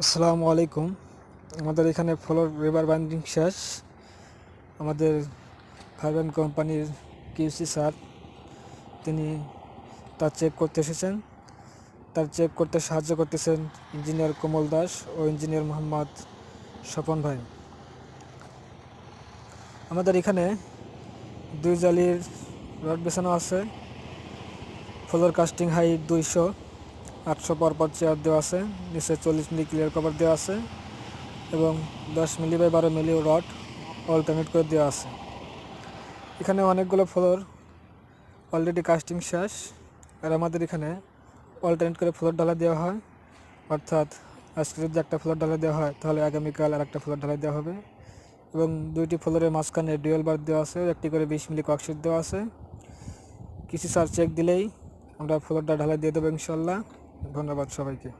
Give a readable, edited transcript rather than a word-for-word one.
আসসালামু আলাইকুম। আমাদের এখানে ফ্লোর রিভার বাইন্ডিং শেষ। আমাদের ফাইবান কোম্পানির কিউসি স্যার তিনি তার চেক করতে এসেছেন। তার চেক করতে সাহায্য করতেছেন ইঞ্জিনিয়ার কমল দাস ও ইঞ্জিনিয়ার মোহাম্মদ স্বপন ভাই। আমাদের এখানে 2 জালির রড বেছানো আছে। ফ্লোর কাস্টিং হাইট 200, 800 পরপর চেয়ার দেওয়া আছে। নিচে 40 মিলি ক্লিয়ার কভার দেওয়া আছে এবং 10 মিলি বাই 12 মিলি রড অল্টারনেট করে দেওয়া আছে। এখানে অনেকগুলো ফ্লোর অলরেডি কাস্টিং শেষ, আর আমাদের এখানে অল্টারনেট করে ফ্লোর ঢালাই দেওয়া হয়। অর্থাৎ আজকে যদি একটা ফ্লোর ঢালাই দেওয়া হয় তাহলে আগামীকাল আর একটা ফ্লোর ঢালাই দেওয়া হবে এবং 2টি ফ্লোরের মাঝখানে ডুয়েল বার দেওয়া আছে, একটি করে 20 মিলি ককশিট দেওয়া আছে। কিছু স্যার চেক দিলেই আমরা ফ্লোরটা ঢালাই দিয়ে দেবো ইনশাল্লাহ। ধন্যবাদ সবাইকে।